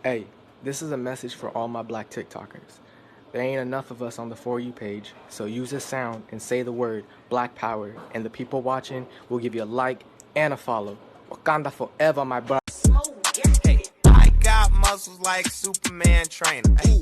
Hey, this is a message for all my black TikTokers. There ain't enough of us on the For You page, so use this sound and say the word Black Power, and the people watching will give you a like and a follow. Wakanda forever, my brother. Hey, I got muscles like Superman trainer. Ay,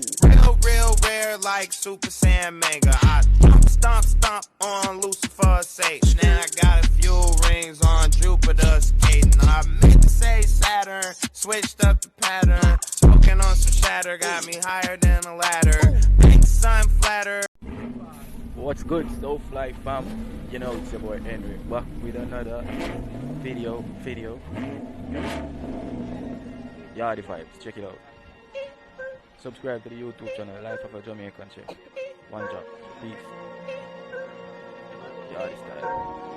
real rare like Super Saiyan Mega. I stomp on Lucifer's Satan. Now I got a few rings on Jupiter's skating. I meant to say Saturn, switched up the pattern. Smoking on some shatter, got me higher than a ladder. Big sun flatter. What's good, Soulfly fam? You know it's your boy Henry back with another video. Yeah, the vibes, check it out. Subscribe to the YouTube channel Life of a Jamaican Chef. One job, peace. Yeah, this style.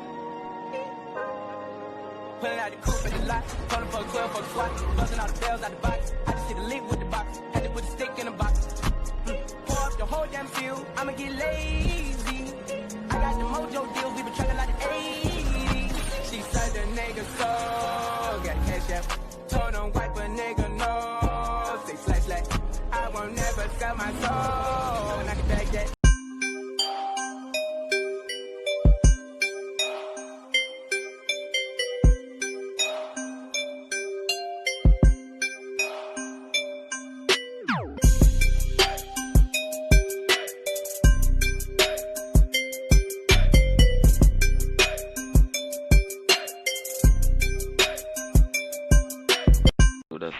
Pulling out the coupe in the lot, calling for a 12 for the SWAT, busting all the bells out the box. I just hit a lick with the box, had to put the stick in the box. Pour up the whole damn field, I'ma get lazy. I got the mojo deals, we been tracking like the 80s. She said the nigga so got cash out. Told him wipe a nigga no. Say slash. I won't never sell my soul. And I can bag that.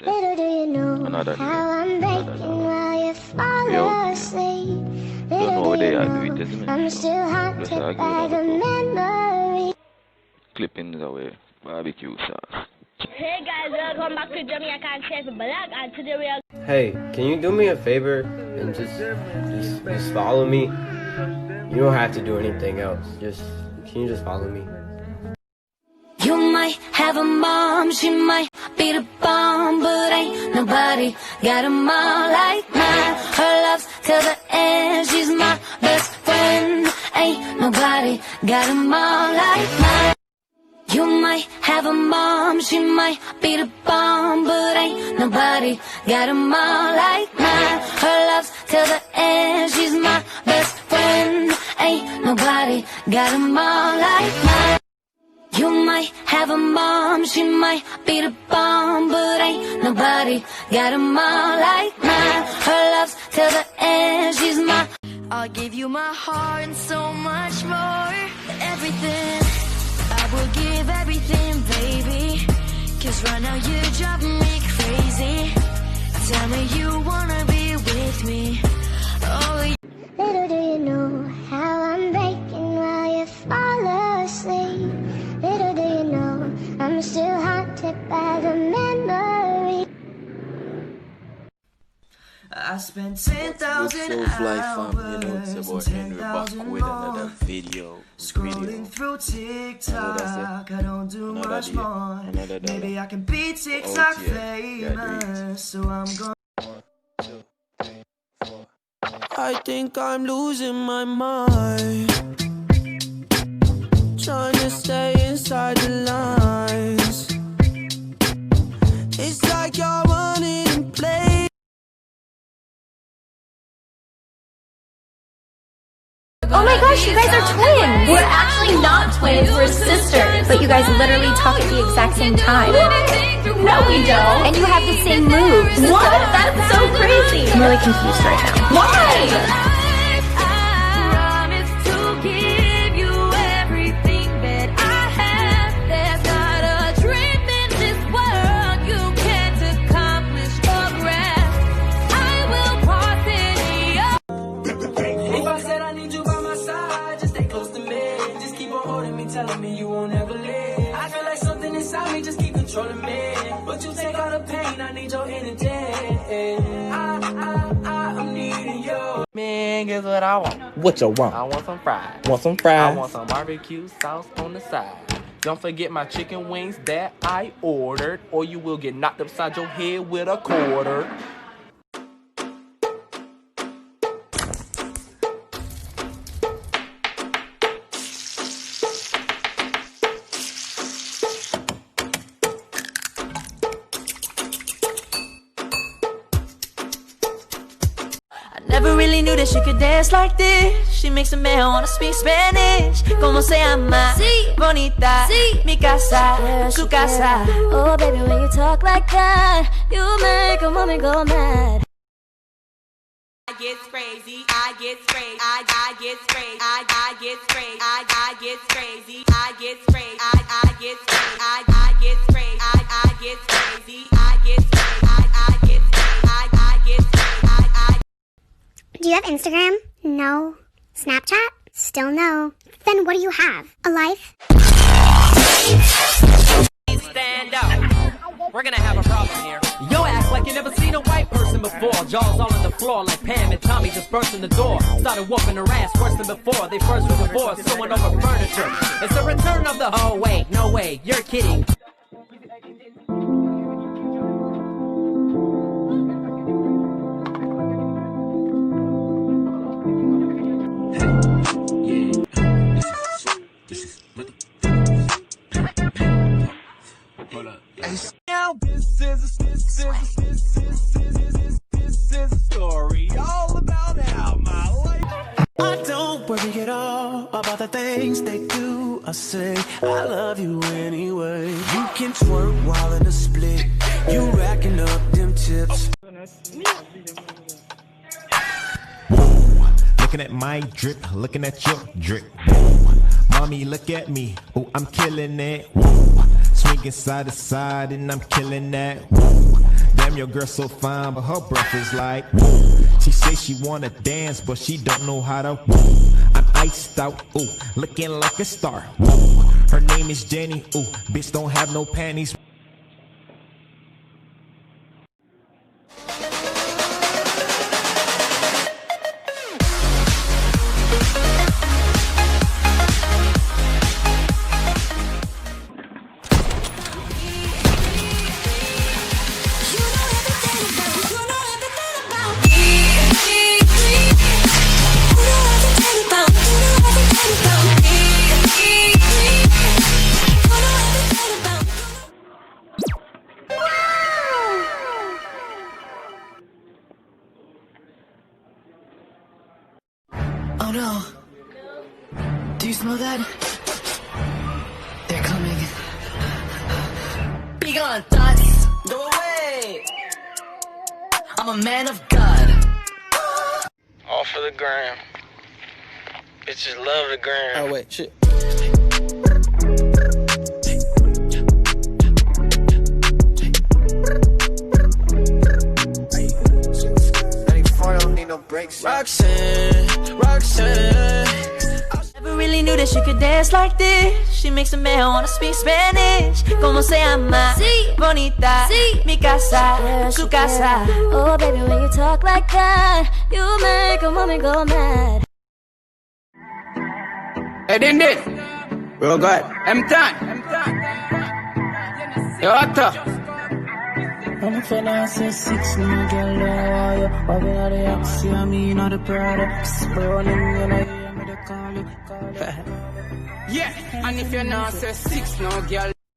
Little do you know how I'm breaking while you fall asleep. Little do you know I'm still haunted by the memory. Clippings away, barbecue sauce. Hey guys, welcome back to Jamaican Chef Black, and today we are... Hey, can you do me a favor and just follow me? You don't have to do anything else. Can you just follow me? You might have a mom, she might be the bomb, but ain't nobody got a mom like mine. Her love's till the end, she's my best friend. Ain't nobody got a mom like mine. You might have a mom, she might be the bomb, but ain't nobody got a mom like mine. Her love's till the end, she's my best friend. Ain't nobody got a mom like mine. You might have a mom, she might be the bomb, but ain't nobody got a mom like mine. Her love's till the end, she's my... I'll give you my heart and so much more. Everything, I will give everything, baby. Cause right now you're driving me crazy. Tell me you wanna be with me. Oh, Little do you know how I'm breaking while you fall asleep. Little do you know I'm still haunted by the memory. I spent 10,000 Soulfly fam, you know it's your boy hours Henry back with another video. Scrolling through TikTok, I don't do much more. Maybe I can be TikTok famous, so I'm going. 1, 2, 3, 4. I think I'm losing my mind, trying to stay inside the lines. It's like you're running in place. Oh my gosh, you guys are twins! We're actually not twins, we're sisters. But you guys literally talk at the exact same time. No, we don't. And you have the same moves. What? That's so crazy. I'm really confused right now. Why? Telling me you won't ever live. I feel like something inside me just keep controlling me. But you take all the pain, I need your energy. I'm needing you. Man, guess what I want? What you want? I want some fries. Want some fries? I want some barbecue sauce on the side. Don't forget my chicken wings that I ordered, or you will get knocked upside your head with a quarter. Never really knew that she could dance like this. She makes a man wanna speak Spanish. Como se llama? Sí. Bonita. Sí. Mi casa. Su casa. Oh baby, when you talk like that, you make a woman go mad. I get crazy, I get crazy, I get crazy, I get crazy, I get crazy, I get crazy, I get crazy, I get crazy, I get crazy, I get crazy, I get crazy. Do you have Instagram? No. Snapchat? Still no. Then what do you have? A life? Stand up. We're gonna have a problem here. Yo, act like you never seen a white person before. Jaws all on the floor like Pam and Tommy just burst in the door. Started whooping her ass worse than before. They first were divorced, sewing over furniture. It's the return of the... Oh wait, no way, you're kidding. Now this is a story all about how my life. I don't worry at all about the things they do or say. I love you anyway. You can twerk while in a split. You racking up them tips. Whoa, looking at my drip, looking at your drip. Whoa, mommy, look at me. Oh, I'm killing it. Whoa. Swinging side to side and I'm killing that. Woo. Damn, your girl so fine, but her breath is like woo. She say she wanna dance, but she don't know how to woo. I'm iced out, ooh, looking like a star. Woo. Her name is Jenny, ooh, bitch don't have no panties. Oh no. Do you smell that? They're coming. Be gone, thoughts. Go away. I'm a man of God. All for the gram. Bitches love the gram. Oh wait, shit. Roxanne. Never really knew that she could dance like this. She makes a man wanna speak Spanish. Como se llama? Sí. Bonita. Sí. Mi casa. Su casa. Oh baby, when you talk like that, you make a woman go mad. Hey, Din. Real good. M-Tan. Yo, Octa. I'm finna say 6 now, girl, why you? Up in the Oxy, I mean, on the product. Burning, you know, hear me, they call you. Yeah, and if you're not say 6 now, girl.